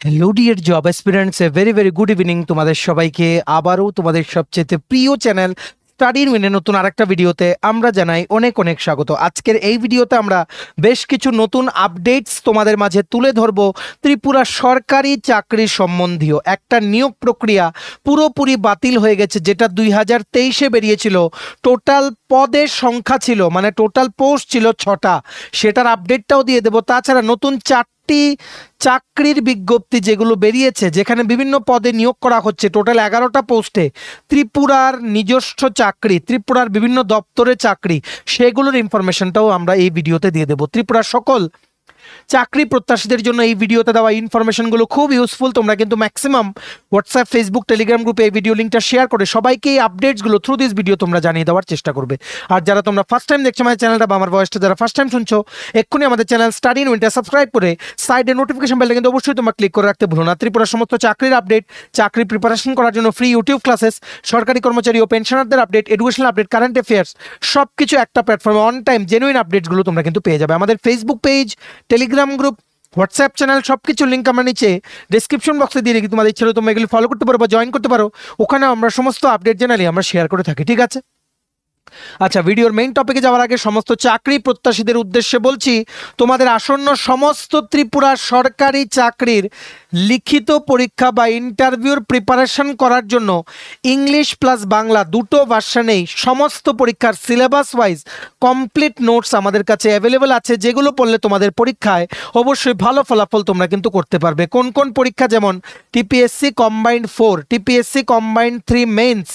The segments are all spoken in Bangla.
Hello dear job aspirants, a very very good evening তোমাদের সবাইকে। আবারও তোমাদের সবচেয়ে প্রিয় চ্যানেল স্টাডির মিনে নতুন আরেকটা ভিডিওতে আমরা জানাই অনেক অনেক স্বাগত। আজকের এই ভিডিওতে আমরা বেশ কিছু নতুন আপডেটস তোমাদের মাঝে তুলে ধরবো। ত্রিপুরা সরকারি চাকরি সম্বন্ধীয় একটা নিয়োগ প্রক্রিয়া পুরোপুরি বাতিল হয়ে গেছে, যেটা 2023-এ বেরিয়েছিল। টোটাল পদের সংখ্যা ছিল, মানে টোটাল পোস্ট ছিল 6টা, সেটার আপডেটটাও দিয়ে দেবো। তাছাড়া নতুন চাকরির বিজ্ঞপ্তি যেগুলো বেরিয়েছে, যেখানে বিভিন্ন পদে নিয়োগ করা হচ্ছে, টোটাল 11টা পোস্টে ত্রিপুরার নিজস্ব চাকরি, ত্রিপুরার বিভিন্ন দপ্তরে চাকরি, সেগুলোর ইনফরমেশনটাও আমরা এই ভিডিওতে দিয়ে দেবো। ত্রিপুরার সকল চাকরি প্রত্যাশীদের জন্য এই ভিডিওতে দেওয়া ইনফরমেশনগুলো খুব ইউজফুল। তোমরা কিন্তু ম্যাক্সিমাম হোয়াটসঅ্যাপ, ফেসবুক, টেলিগ্রাম গ্রুপে এই ভিডিও লিঙ্কটা শেয়ার করে সবাইকে এই আপডেটসগুলো থ্রু দিস ভিডিও তোমরা জানিয়ে দেওয়ার চেষ্টা করবে। আর যারা তোমরা ফার্স্ট টাইম দেখছো আমাদের চ্যানেলটা বা আমার ভয়েসটা যারা ফার্স্ট টাইম শুনছো, এক্ষুনি আমাদের channel study in winter subscribe করে সাইডে নোটিফিকেশন বেলটা কিন্তু অবশ্যই তোমরা ক্লিক করে রাখতে ভুলো না। ত্রিপুরার সমস্ত চাকরির আপডেট, চাকরি প্রিপারেশন করার জন্য ফ্রি ইউটিউব ক্লাসেস, সরকারি কর্মচারী ও পেনশনারদের update, educational update, current affairs, সব কিছু একটা প্ল্যাটফর্মে অন টাইম জেনুইন আপডেটসগুলো তোমরা কিন্তু পেয়ে যাবে। আমাদের Facebook page, Telegram group, WhatsApp channel, সব কিছু লিঙ্ক আমরা নিচে ডিসক্রিপশন বক্সে দিয়ে রেখে তোমাদের ইচ্ছে হলে তোমরা এগুলি ফলো করতে পারো বা জয়েন করতে পারো। ওখানে আমরা সমস্ত আপডেট জেনারেলি আমরা শেয়ার করে থাকি, ঠিক আছে? আচ্ছা, ভিডিওর মেইন টপিকে যাওয়ার আগে সমস্ত চাকরি প্রত্যাশীদের উদ্দেশ্যে বলছি, তোমাদের আসন্ন সমস্ত ত্রিপুরা সরকারি চাকরির লিখিত পরীক্ষা বা ইন্টারভিউর প্রিপারেশন করার জন্য ইংলিশ প্লাস বাংলা দুটো ভার্সনেই সমস্ত পরীক্ষার সিলেবাস ওয়াইজ কমপ্লিট নোটস আমাদের কাছে অ্যাভেলেবেল আছে, যেগুলো পড়লে তোমাদের পরীক্ষায় অবশ্যই ভালো ফলাফল তোমরা কিন্তু করতে পারবে। কোন কোন পরীক্ষা? যেমন TPSC combined 4, TPSC combined 3 mains,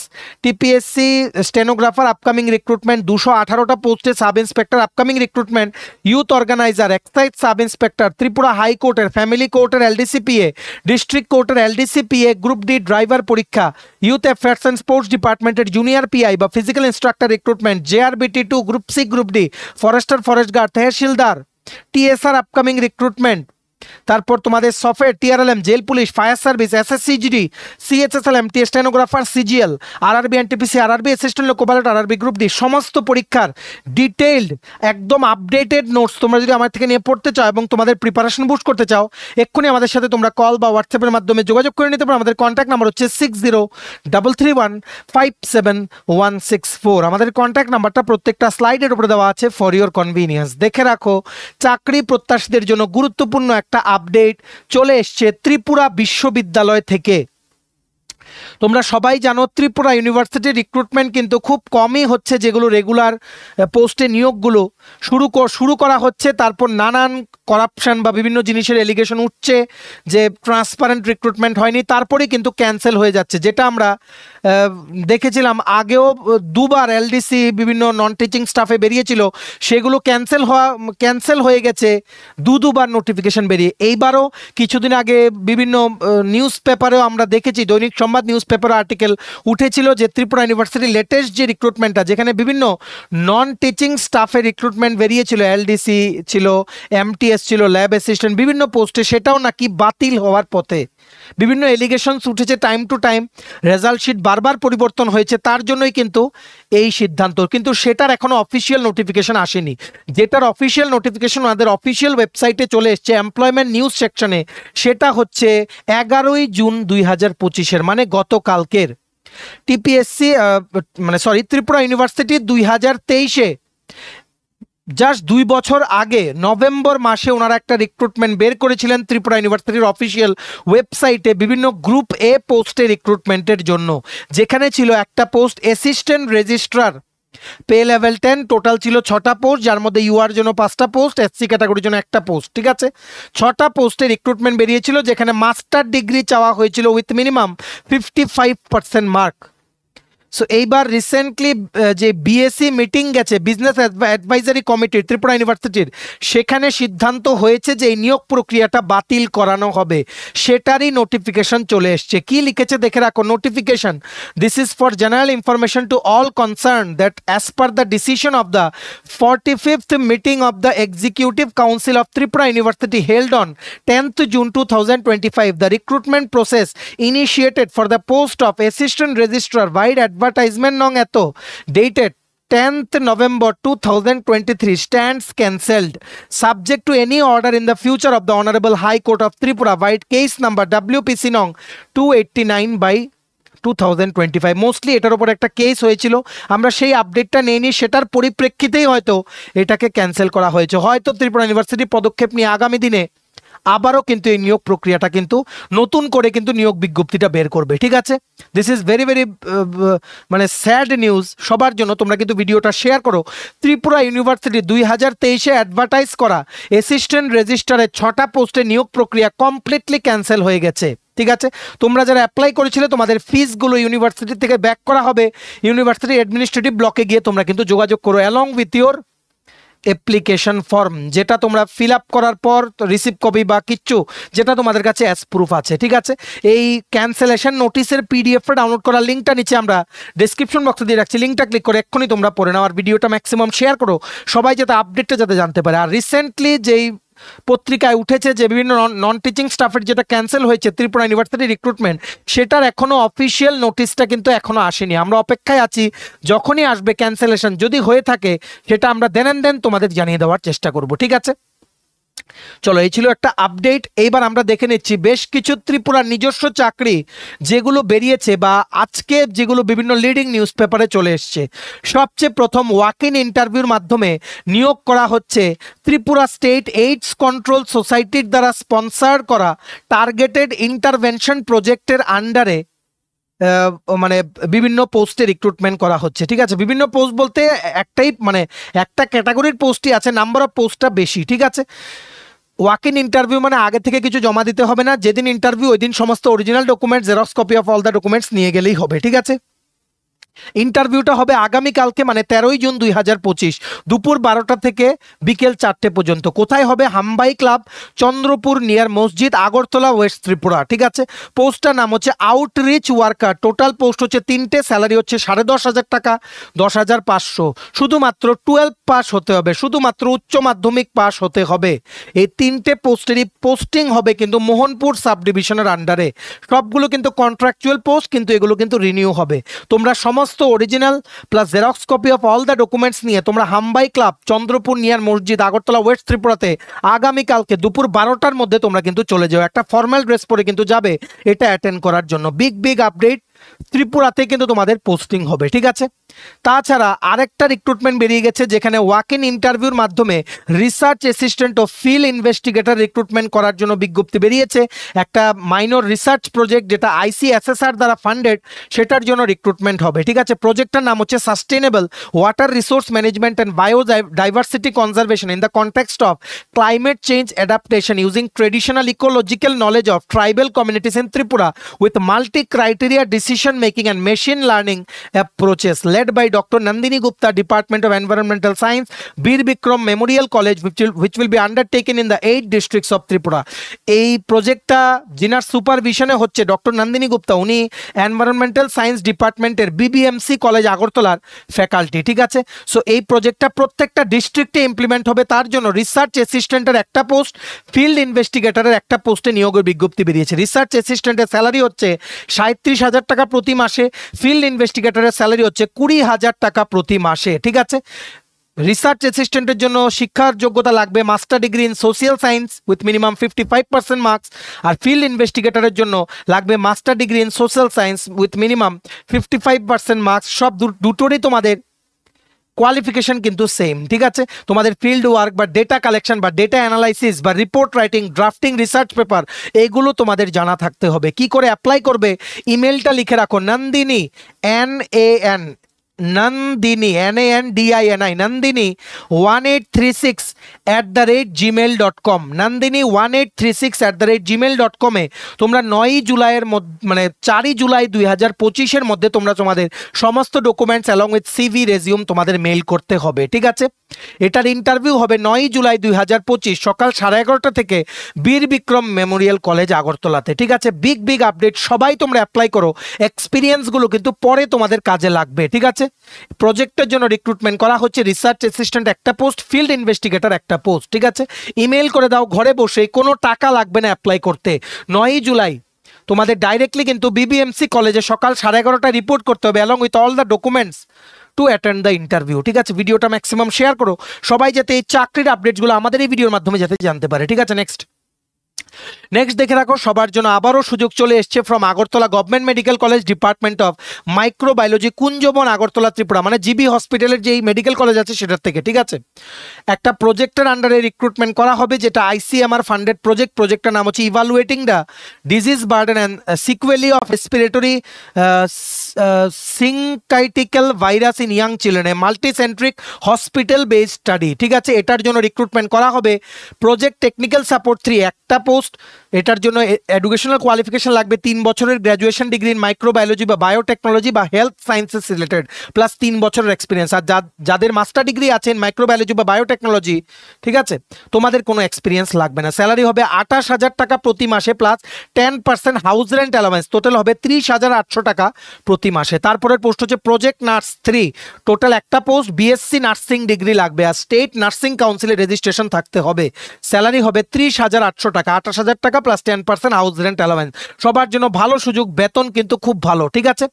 TPSC stenographer upcoming recruitment 218টা পোস্টে, sub inspector upcoming recruitment, youth organiser, excise sub inspector, Tripura হাইকোর্টের, ফ্যামিলি কোর্টের এলডিসিপিএ, ডিস্ট্রিক্ট কোর্টের এলডিসিপিএ, গ্রুপ ডি ড্রাইভার পরীক্ষা, ইউথ অ্যাফেয়ার্স অ্যান্ড স্পোর্টস ডিপার্টমেন্টের জুনিয়র পিআই বা physical instructor recruitment, JRBT 2, group C, group D, forester, forest guard, tehsildar, TSR upcoming recruitment. তারপর তোমাদের software, TRLM, jail police, fire service, SSC GD, সিএচএসএলএম, টি stenographer, CGL, RRB, NTPC, RRB assistant loco pilot, RRB group D, সমস্ত পরীক্ষার ডিটেইলড একদম আপডেটেড নোটস তোমরা যদি আমার থেকে নিয়ে পড়তে চাও এবং তোমাদের প্রিপারেশন বুস্ট করতে চাও, এক্ষুনি আমাদের সাথে তোমরা কল বা হোয়াটসঅ্যাপের মাধ্যমে যোগাযোগ করে নিতে পারো। আমাদের কন্ট্যাক্ট নাম্বার হচ্ছে 6033157164। আমাদের কন্ট্যাক্ট নাম্বারটা প্রত্যেকটা স্লাইডের উপরে দেওয়া আছে ফর ইওর কনভিনিয়েন্স। দেখে রাখো, চাকরি প্রত্যাশীদের জন্য গুরুত্বপূর্ণ একটা আপডেট চলে এসছে ত্রিপুরা বিশ্ববিদ্যালয় থেকে। তোমরা সবাই জানো ত্রিপুরা ইউনিভার্সিটির রিক্রুটমেন্ট কিন্তু খুব কমই হচ্ছে, যেগুলো রেগুলার পোস্টে নিয়োগগুলো শুরু করা হচ্ছে, তারপর নানান করাপশন বা বিভিন্ন জিনিসের এলিগেশন উঠছে যে ট্রান্সপারেন্ট রিক্রুটমেন্ট হয়নি, তারপরেই কিন্তু ক্যান্সেল হয়ে যাচ্ছে, যেটা আমরা দেখেছিলাম আগেও দুবার এলডিসি বিভিন্ন নন টিচিং স্টাফে বেরিয়েছিল, সেগুলো ক্যান্সেল হয়ে গেছে দুবার নোটিফিকেশন বেরিয়ে। এইবারও কিছুদিন আগে বিভিন্ন নিউজ পেপারেও আমরা দেখেছি, দৈনিক সংবাদ নিউজ পেপার আর্টিকেল উঠেছিল যে ত্রিপুরা ইউনিভার্সিটির লেটেস্ট যে রিক্রুটমেন্টটা, যেখানে বিভিন্ন নন টিচিং স্টাফের রিক্রুটমেন্ট বেরিয়েছিল, এলডিসি ছিল, এমটিএস ছিল, ল্যাব অ্যাসিস্ট্যান্ট, বিভিন্ন পোস্টে, সেটাও নাকি বাতিল হওয়ার পথে। বিভিন্ন এলিগেশনস উঠেছে time to time, result sheet বারবার পরিবর্তন হয়েছে, তার জন্যই কিন্তু এই সিদ্ধান্ত। কিন্তু সেটার এখনো অফিসিয়াল নোটিফিকেশন আসেনি। যেটার অফিসিয়াল নোটিফিকেশন আমাদের অফিসিয়াল ওয়েবসাইটে চলে এসছে এমপ্লয়মেন্ট নিউজ সেকশনে, সেটা হচ্ছে 11ই জুন 2025-এর, মানে গতকালকের। টিপিএসসি ত্রিপুরা ইউনিভার্সিটি 2023-এ জাস্ট 2 বছর আগে নভেম্বর মাসে ওনারা একটা রিক্রুটমেন্ট বের করেছিলেন ত্রিপুরা ইউনিভার্সিটির অফিসিয়াল ওয়েবসাইটে বিভিন্ন গ্রুপ এ পোস্টে রিক্রুটমেন্টের জন্য, যেখানে ছিল একটা post assistant registrar, pay level 10, total ছিল 6টা পোস্ট, যার মধ্যে ইউআর জন্য 5টা পোস্ট, এসসি ক্যাটাগরির জন্য একটা পোস্ট, ঠিক আছে? 6টা পোস্টে রিক্রুটমেন্ট বেরিয়েছিল, যেখানে মাস্টার ডিগ্রি চাওয়া হয়েছিল উইথ মিনিমাম 55% মার্ক। সো এইবার রিসেন্টলি যে বিএসসি মিটিং গেছে, বিজনেস অ্যাডভাইজারি কমিটির ত্রিপুরা ইউনিভার্সিটির, সেখানে সিদ্ধান্ত হয়েছে যে এই নিয়োগ প্রক্রিয়াটা বাতিল করানো হবে, সেটারই নোটিফিকেশন চলে এসছে। কি লিখেছে দেখে রাখো, notification, this is for general information to all concern that as per the decision of the 45th meeting of the executive council of Tripura university held on 10th June 2025, the recruitment process initiated for the post of assistant registrar via advertisement nong eto dated 10th November 2023 stands cancelled subject to any order in the future of the Honorable High Court of Tripura vide case number WPC nong 289 by 2025 mostly এটার উপর একটা কেস হয়েছিল, আমরা সেই আপডেটটা নিয়ে নিই, সেটার পরিপ্রেক্ষিতেই হয়তো এটাকে ক্যান্সেল করা হয়েছে। হয়তো ত্রিপুরা ইউনিভার্সিটি পদক্ষেপ নিয়ে আগামী দিনে আবারও কিন্তু এই নিয়োগ প্রক্রিয়াটা কিন্তু নতুন করে কিন্তু নিয়োগ বিজ্ঞপ্তিটা বের করবে, ঠিক আছে। দিস ইজ ভেরি ভেরি মানে স্যাড নিউজ সবার জন্য। তোমরা কিন্তু ভিডিওটা শেয়ার করো। ত্রিপুরা ইউনিভার্সিটি 2023-এ অ্যাডভার্টাইজ করা অ্যাসিস্ট্যান্ট রেজিস্ট্রারের 6টা পোস্টে নিয়োগ প্রক্রিয়া কমপ্লিটলি ক্যান্সেল হয়ে গেছে, ঠিক আছে। তোমরা যারা অ্যাপ্লাই করেছিলে তোমাদের ফিসগুলো ইউনিভার্সিটি থেকে ব্যাক করা হবে। ইউনিভার্সিটি অ্যাডমিনিস্ট্রেটিভ ব্লকে গিয়ে তোমরা কিন্তু যোগাযোগ করো along with your application form, যেটা তোমরা ফিল আপ করার পর রিসিভ কপি বা কিচ্ছু যেটা তোমাদের কাছে অ্যাজ প্রুফ আছে, ঠিক আছে। এই ক্যান্সেলেশন নোটিসের পিডিএফটা ডাউনলোড করার লিঙ্কটা নিচে আমরা ডেসক্রিপশন বক্সে দিয়ে রাখছি, লিঙ্কটা ক্লিক করে এক্ষুনি তোমরা পড়ে নাও। আর ভিডিওটা ম্যাক্সিমাম শেয়ার করো, সবাই যাতে আপডেটটা যাতে জানতে পারে। আর রিসেন্টলি যেই পত্রিকায় উঠেছে যে বিভিন্ন নন টিচিং স্টাফের যেটা ক্যান্সেল হয়েছে ত্রিপুরা ইউনিভার্সিটি রিক্রুটমেন্ট, সেটার এখনো অফিসিয়াল নোটিশটা কিন্তু এখনো আসেনি। আমরা অপেক্ষায় আছি, যখনই আসবে ক্যান্সেলেশন যদি হয়ে থাকে সেটা আমরা দেন তোমাদের জানিয়ে দেওয়ার চেষ্টা করব, ঠিক আছে। চলো, এই ছিল একটা আপডেট। এইবার আমরা দেখে নিচ্ছি বেশ কিছু ত্রিপুরার নিজস্ব চাকরি যেগুলো বেরিয়েছে বা আজকে যেগুলো বিভিন্ন লিডিং নিউজ পেপারে চলে এসছে। সবচেয়ে প্রথম ওয়াক ইন ইন্টারভিউর মাধ্যমে নিয়োগ করা হচ্ছে ত্রিপুরা স্টেট এইডস কন্ট্রোল সোসাইটির দ্বারা স্পন্সার করা টার্গেটেড ইন্টারভেনশন প্রজেক্টের আন্ডারে মানে বিভিন্ন পোস্টে রিক্রুটমেন্ট করা হচ্ছে, ঠিক আছে। বিভিন্ন পোস্ট বলতে একটাই মানে একটা ক্যাটাগরির পোস্টই আছে, নাম্বার অফ পোস্টটা বেশি, ঠিক আছে। ওয়াক ইন ইন্টারভিউ মানে আগে থেকে কিছু জমা দিতে হবে না, যেদিন ইন্টারভিউ ওই দিন সমস্ত original documents, xerox copy of all the documents নিয়ে গেলেই হবে, ঠিক আছে। ইন্টারভিউটা হবে আগামীকালকে মানে 13ই জুন 2025 দুপুর 12টা থেকে বিকেল 4টে পর্যন্ত। কোথায় হবে? হামবাই ক্লাব, চন্দ্রপুর নিয়ার মসজিদ, আগরতলা, ওয়েস্ট ত্রিপুরা, ঠিক আছে। পোস্টটার নাম হচ্ছে আউটরিচ ওয়ার্কার। টোটাল পোস্ট হচ্ছে 3টে, স্যালারি হচ্ছে 10,500 টাকা, 10,500। শুধুমাত্র 12 পাস হতে হবে, শুধুমাত্র উচ্চ মাধ্যমিক পাস হতে হবে। এই 3টে পোস্টেরই পোস্টিং হবে কিন্তু মোহনপুর সাব ডিভিশনের আন্ডারে। সবগুলো কিন্তু কন্ট্রাকচুয়াল পোস্ট, কিন্তু এগুলো কিন্তু রিনিউ হবে। তোমরা সমস্ত original plus xerox copy of all the documents নিয়ে তোমরা হামবাই ক্লাব, চন্দ্রপুর নিয়ার মসজিদ, আগরতলা, ওয়েস্ট ত্রিপুরাতে আগামীকালকে দুপুর 12টার মধ্যে তোমরা কিন্তু চলে যাও। একটা ফর্মাল ড্রেস পরে কিন্তু যাবে এটা অ্যাটেন্ড করার জন্য। বিগ আপডেট, ত্রিপুরাতে কিন্তু তোমাদের পোস্টিং হবে, ঠিক আছে। তাছাড়া আরেকটা রিক্রুটমেন্ট বেরিয়ে গেছে যেখানে ওয়াক ইন ইন্টারভিউর মাধ্যমে রিসার্চ অ্যাসিস্ট্যান্ট ও ফিল্ড ইনভেস্টিগেটর রিক্রুটমেন্ট করার জন্য বিজ্ঞপ্তি বেরিয়েছে। একটা মাইনর রিসার্চ প্রজেক্ট যেটা ICSSR দ্বারা ফান্ডেড, সেটার জন্য রিক্রুটমেন্ট হবে, ঠিক আছে। প্রজেক্টটার নাম হচ্ছে sustainable water resource management and biodiversity conservation in the context of climate change adaptation using traditional ecological knowledge of tribal communities in Tripura with multi criteria decision making and machine learning approaches, led by Dr. Nandini Gupta, Department of Environmental Science, Bir Bikram Memorial College, which will be undertaken in the 8 districts of Tripura. এই প্রজেক্টটা জিনার সুপারভিশনে হচ্ছে ডক্টর নন্দিনী গুপ্তা, উনি এনভায়রনমেন্টাল সায়েন্স ডিপার্টমেন্টের BBMC কলেজ আগরতলার ফ্যাকাল্টি, ঠিক আছে। সো এই প্রজেক্টটা প্রত্যেকটা ডিস্ট্রিক্টে ইমপ্লিমেন্ট হবে। তার জন্য রিসার্চ অ্যাসিস্ট্যান্টের একটা পোস্ট, ফিল্ড ইনভেস্টিগেটরের একটা পোস্টে নিয়োগের বিজ্ঞপ্তি বেরিয়েছে। রিসার্চ অ্যাসিস্ট্যান্টের স্যালারি হচ্ছে 37,000 টাকা প্রতি মাসে, ফিল্ড ইনভেস্টিগেটরের স্যালারি হচ্ছে 20,000 টাকা প্রতি মাসে, ঠিক আছে। রিসার্চ অ্যাসিস্ট্যান্টের জন্য শিক্ষার যোগ্যতা লাগবে master degree in social science with minimum 55% marks, আর ফিল্ড ইনভেস্টিগেটরের জন্য লাগবে master degree in social science with minimum 55% marks. সব দুটোরই তোমাদের কোয়ালিফিকেশন কিন্তু সেম, ঠিক আছে। তোমাদের ফিল্ড ওয়ার্ক বা ডেটা কালেকশন বা ডেটা অ্যানালাইসিস বা report writing, drafting, research paper, এগুলো তোমাদের জানা থাকতে হবে। কি করে অ্যাপ্লাই করবে? ইমেলটা লিখে রাখো, Nandini Nandini NANDINI Nandini 1836@gmail.com, Nandini 1836@gmail.com এ তোমরা 9ই জুলাইয়ের মানে 4ই জুলাই 2025-এর মধ্যে তোমরা তোমাদের সমস্ত documents along with CV resume তোমাদের মেইল করতে হবে, ঠিক আছে। এটার ইন্টারভিউ হবে 9ই জুলাই 2025 সকাল 11:30 থেকে বীর বিক্রম মেমোরিয়াল কলেজ আগরতলাতে, ঠিক আছে। বিগ আপডেট, সবাই তোমরা অ্যাপ্লাই করো। এক্সপিরিয়েন্সগুলো কিন্তু পরে তোমাদের কাজে লাগবে, ঠিক আছে। প্রজেক্টের জন্য রিক্রুটমেন্ট করা হচ্ছে রিসার্চ অ্যাসিস্ট্যান্ট একটা পোস্ট, ফিল্ড ইনভেস্টিগেটর একটা পোস্ট, ঠিক আছে। ইমেল করে দাও, ঘরে বসে, কোনো টাকা লাগবে না অ্যাপ্লাই করতে। 9ই জুলাই তোমাদের ডাইরেক্টলি কিন্তু BBMC কলেজে সকাল 11:30 রিপোর্ট করতে হবে along with all the documents. To attend the interview. ঠিক আছে, ভিডিওটা ম্যাক্সিমাম শেয়ার করো, সবাই যাতে এই চাকরির আপডেটসগুলো আমাদের এই ভিডিওর মাধ্যমে যাতে জানতে পারে। ঠিক আছে, নেক্সট দেখে রাখো, সবার জন্য আবারও সুযোগ চলে এসছে from Agartala government medical college department of microbiology, Kunjaban, Agartala, Tripura, মানে জিবি হসপিটালের যে মেডিকেল কলেজ আছে সেটার থেকে। ঠিক আছে, একটা প্রজেক্টের আন্ডারে রিক্রুটমেন্ট করা হবে, যেটা ICMR ফান্ডেড প্রজেক্টটার নাম হচ্ছে evaluating the disease burden and sequelae of respiratory syncytial virus in young children, a multicentric hospital based study. ঠিক আছে, এটার জন্য রিক্রুটমেন্ট করা হবে। প্রজেক্ট টেকনিক্যাল সাপোর্ট 3 একটা পোস্ট। এটার জন্য এডুকেশনাল কোয়ালিফিকেশন লাগবে 3 বছরের গ্র্যাজুয়েশন ডিগ্রি ইন মাইক্রোবায়োলজি বা বায়োটেকনোলজি বা হেলথ সায়েন্সেস রিলেটেড, প্লাস 3 বছরের এক্সপিরিয়েন্স। আর যাদের মাস্টার ডিগ্রি আছেন মাইক্রোবায়োলজি বা বায়োটেকনোলজি, ঠিক আছে, তোমাদের কোনো এক্সপিরিয়েন্স লাগবে না। স্যালারি হবে 28,000 টাকা প্রতি মাসে plus 10% house rent allowance, total হবে 30,800 টাকা প্রতি মাসে। তারপরের পোস্ট হচ্ছে প্রজেক্ট নার্স 3, টোটাল একটা পোস্ট, BSc নার্সিং ডিগ্রি লাগবে আর স্টেট নার্সিং কাউন্সিলের রেজিস্ট্রেশন থাকতে হবে। স্যালারি হবে 30,800 টাকা, 28,000 টাকা প্লাস 10% হাউস রেন্ট অ্যালাওয়েন্স। সবার জন্য ভালো সুযোগ, বেতন কিন্তু খুব ভালো। ঠিক আছে,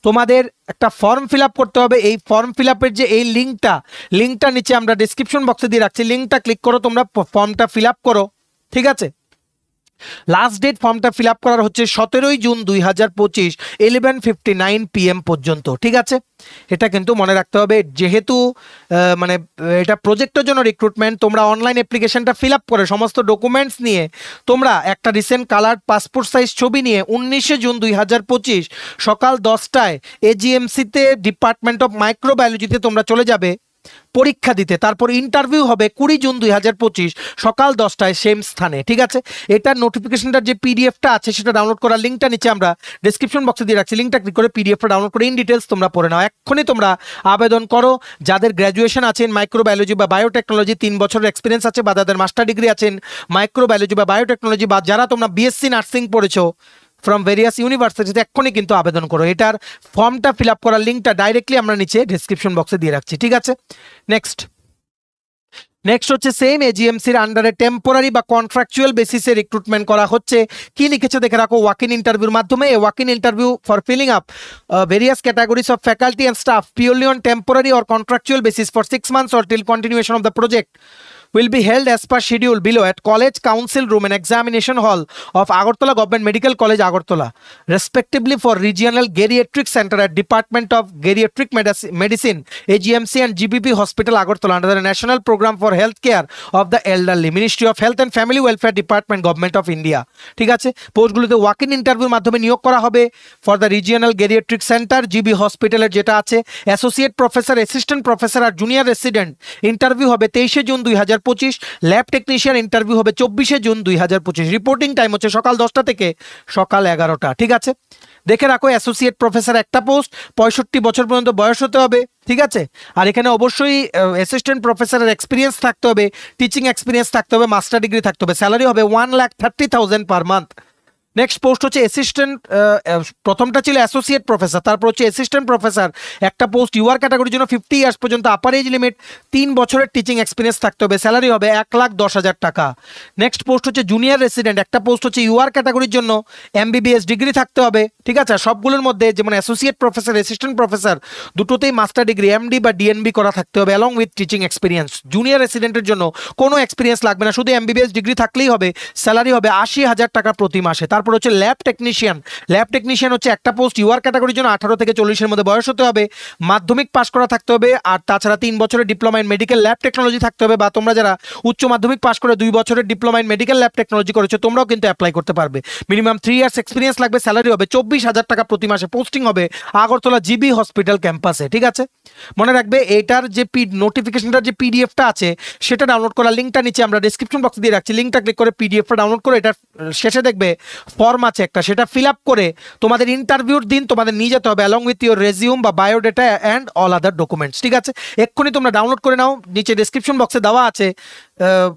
তোমাদের একটা ফর্ম ফিল আপ করতে হবে। এই ফর্ম ফিল আপের যে এই লিঙ্কটা নিচে আমরা ডিসক্রিপশন বক্সে দিয়ে রাখছি, লিঙ্কটা ক্লিক করো, তোমরা ফর্মটা ফিল আপ করো। ঠিক আছে, লাস্ট ডেট ফর্মটা ফিল আপ করার হচ্ছে 17 জুন 2025 11:59 PM পর্যন্ত। ঠিক আছে, এটা কিন্তু মনে রাখতে হবে, যেহেতু মানে এটা প্রজেক্টের জন্য রিক্রুটমেন্ট। তোমরা অনলাইন অ্যাপ্লিকেশনটা ফিল আপ করে সমস্ত ডকুমেন্টস নিয়ে তোমরা একটা রিসেন্ট কালার পাসপোর্ট সাইজ ছবি নিয়ে 19 জুন 2025 সকাল 10টায় AGMC-তে ডিপার্টমেন্ট অফ মাইক্রোবায়োলজিতে তোমরা চলে যাবে পরীক্ষা দিতে। তারপর ইন্টারভিউ হবে 20 জুন 2025 সকাল 10টায় সেম স্থানে। ঠিক আছে, এটার নোটিফিকেশনটার যে পিডিএফটা আছে সেটা ডাউনলোড করার লিঙ্কটা নিচে আমরা ডিসক্রিপশন বক্সে দিয়ে রাখছি, লিঙ্কটা ক্লিক করে পিডিএফটা ডাউনলোড করে ইন ডিটেলস তোমরা পড়ে নাও। এক্ষুনি তোমরা আবেদন করো, যাদের গ্র্যাজুয়েশন আছেন মাইক্রোবায়োলজি বা বায়োটেকনোলজি 3 বছরের এক্সপিরিয়েন্স আছে, বা যাদের মাস্টার ডিগ্রি আছেন মাইক্রোবায়োলজি বা বায়োটেকনোলজি, বা যারা তোমরা BSc নার্সিং পড়েছো ফ্রম ভেরিয়াস ইউনিভার্সিটিতে, এক্ষুনি কিন্তু আবেদন করো। এটার ফর্মটা ফিল আপ করার লিঙ্কটা ডাইরেক্টলি আমরা নিচে ডিসক্রিপশন বক্সে দিয়ে রাখছি। ঠিক আছে, নেক্সট হচ্ছে সেম AGMC-র আন্ডারে টেম্পোরারি বা কন্ট্রাকচুয়াল বেসিসে রিক্রুটমেন্ট করা হচ্ছে। কি লিখেছে দেখে রাখো, ওয়াক ইন ইন্টারভিউর মাধ্যমে, a walk in interview for filling up various categories of faculty and staff purely on temporary or contractual basis for 6 months or till continuation of the project will be held as per schedule below at College Council Room and Examination Hall of Agartala Government Medical College, Agartala, respectively for Regional Geriatric Center at Department of Geriatric Medicine, AGMC and GBP Hospital, Agartala, under the National Program for Healthcare of the Elderly, Ministry of Health and Family Welfare Department, Government of India. ঠিক আছে, পোস্টগুলোতে ওয়াক ইন ইন্টারভিউর মাধ্যমে নিয়োগ করা হবে for the regional geriatric centre, GB হসপিটালের যেটা আছে, অ্যাসোসিয়েট প্রফেসর, অ্যাসিস্ট্যান্ট প্রফেসর আর জুনিয়র রেসিডেন্ট। ইন্টারভিউ হবে 23 জুন 2025, ল্যাব টেকনিশিয়ান ইন্টারভিউ হবে 24 জুন 2025। রিপোর্টিং টাইম হচ্ছে সকাল 10টা থেকে সকাল 11টা। ঠিক আছে, দেখে রাখো, অ্যাসোসিয়েট প্রফেসর একটা পোস্ট, 65 বছর পর্যন্ত বয়স হতে হবে। ঠিক আছে, আর এখানে অবশ্যই অ্যাসিস্ট্যান্ট প্রফেসরের এক্সপিরিয়েন্স থাকতে হবে, টিচিং এক্সপিরিয়েন্স থাকতে হবে, মাস্টার ডিগ্রি থাকতে হবে। স্যালারি হবে 1,30,000 পার মান্থ। নেক্সট পোস্ট হচ্ছে অ্যাসিস্ট্যান্ট, প্রথমটা ছিল অ্যাসোসিয়েট প্রফেসর, তারপর হচ্ছে অ্যাসিস্ট্যান্ট প্রফেসর একটা পোস্ট, ইউআর ক্যাটাগরির জন্য 50 ইয়ার্স পর্যন্ত আপার এজ লিমিট, 3 বছরের টিচিং এক্সপিরিয়েন্স থাকতে হবে। স্যালারি হবে 1,10,000 টাকা। নেক্সট পোস্ট হচ্ছে জুনিয়র রেসিডেন্ট একটা পোস্ট, হচ্ছে ইউআর ক্যাটাগরির জন্য MBBS ডিগ্রি থাকতে হবে। ঠিক আছে, সবগুলোর মধ্যে যেমন অ্যাসোসিয়েট প্রফেসর, অ্যাসিস্ট্যান্ট প্রফেসর দুটোতেই মাস্টার ডিগ্রি MD বা DNB করা থাকতে হবে along with teaching experience. Junior রেসিডেন্টের জন্য কোনো এক্সপিরিয়েন্স লাগবে না, শুধু MBBS ডিগ্রি থাকলেই হবে। স্যালারি হবে 80,000 টাকা প্রতি মাসে। তারপর হচ্ছে ল্যাব টেকনিশিয়ান হচ্ছে একটা পোস্ট, ইউআর ক্যাটাগরির জন্য 18 থেকে 40-এর মধ্যে বয়স হতে হবে, মাধ্যমিক পাস করা থাকতে হবে, আর তাছাড়া 3 বছরের diploma in medical lab technology থাকতে হবে, বা তোমরা যারা উচ্চ মাধ্যমিক পাস করে 2 বছরের diploma in medical lab technology করেছো তোমরাও কিন্তু অ্যাপ্লাই করতে পারবে। মিনিমাম 3 ইয়ার্স এক্সপিরিয়েন্স লাগবে। স্যালারি হবে 24,000 টাকা প্রতি মাসে। পোস্টিং হবে আগরতলা জিবি হসপিটাল ক্যাম্পাসে। ঠিক আছে, মনে রাখবে, এটার যে নোটিফিকেশনটার যে পিডিএফটা আছে সেটা ডাউনলোড করার লিঙ্কটা নিচে আমরা ডিসক্রিপশন বক্সে দিয়ে রাখছি, লিঙ্কটা ক্লিক করে পিডিএফটা ডাউনলোড করে এটার শেষে দেখবে ফর্ম আছে একটা, সেটা ফিল আপ করে তোমাদের ইন্টারভিউর দিন তোমাদের নিয়ে যেতে হবে অ্যালং উইথ ইউর রেজিউম বা biodata and all other documents. ঠিক আছে, এক্ষুনি তোমরা ডাউনলোড করে নাও, নিচে ডিসক্রিপশন বক্সে দেওয়া আছে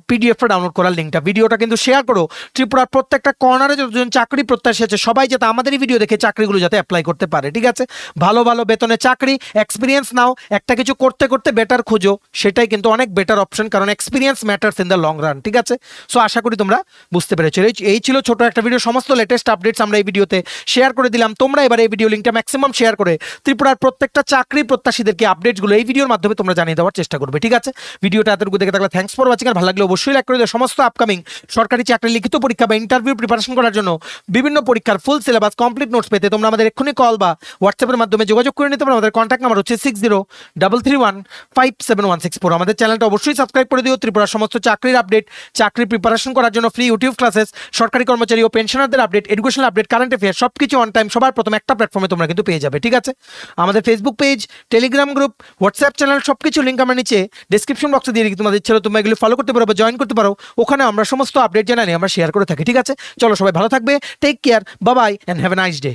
পিডিএফটা ডাউনলোড করার লিঙ্কটা, ভিডিওটা কিন্তু শেয়ার করো। ত্রিপুরার প্রত্যেকটা কর্নারে যতজন চাকরি প্রত্যাশী আছে সবাই যাতে আমাদের এই ভিডিও দেখে চাকরিগুলো যাতে অ্যাপ্লাই করতে পারে, ঠিক আছে? ভালো ভালো বেতনে চাকরি, এক্সপিরিয়েন্স নাও, একটা কিছু করতে করতে বেটার খুঁজো, সেটাই কিন্তু অনেক বেটার অপশন, কারণ experience matters in the long run, ঠিক আছে? সো আশা করি তোমরা বুঝতে পেরেছো। এই ছিল ছোট একটা ভিডিও, সমস্ত লেটেস্ট আপডেটস আমরা এই ভিডিওতে শেয়ার করে দিলাম। তোমরা এবার এই ভিডিও লিঙ্কটা ম্যাক্সিমাম শেয়ার করে ত্রিপুরার প্রত্যেকটা চাকরি প্রত্যাশীদেরকে আপডেটসগুলো এই ভিডিওর মাধ্যমে তোমরা জানিয়ে দেওয়ার চেষ্টা করবে, ঠিক আছে? ভিডিওটা এতটুকু দেখে থাকলে থ্যাঙ্কস ফর ওয়াচিং, আর ভালো লাগলে অবশ্যই লাইক করে দিও। সমস্ত আপকামিং সরকারি চাকরি লিখিত পরীক্ষা বা ইন্টারভিউ প্রিপারেশন করার জন্য বিভিন্ন পরীক্ষার ফুল সিলেবাস কমপ্লিট নোটস পেতে তোমরা আমাদের এক্ষুনি কল বা হোয়াটসঅ্যাপের মাধ্যমে যোগাযোগ করে নিতে পারো। আমাদের কন্ট্যাক্ট নাম্বার হচ্ছে 6033157164। আমাদের চ্যানেলটা অবশ্যই সাবস্ক্রাইব করে দিও। ত্রিপুরার সমস্ত চাকরির আপডেট, চাকরি প্রিপারেশন করার জন্য ফ্রি ইউটিউব ক্লাসেস, সরকারি কর্মচারী ও পেনশনারদের update, educational update, current affair সবকিছু অন টাইম সবার প্রথম একটা প্ল্যাটফর্মে তোমরা কিন্তু পেয়ে যাবে, ঠিক আছে? আমাদের Facebook page, Telegram group, WhatsApp channel সবকিছু লিঙ্ক আমরা নিচে ডিসক্রিপশন বক্সে দিয়ে রেখে তোমাদের ছিল, তোমরা এগুলো ফলো করতে পারো বা জয়েন করতে পারো। ওখানে আমরা সমস্ত আপডেট জানাই আমরা শেয়ার করে থাকি, ঠিক আছে? চলো সবাই ভালো থাকবে, take care, bye bye and have a nice day.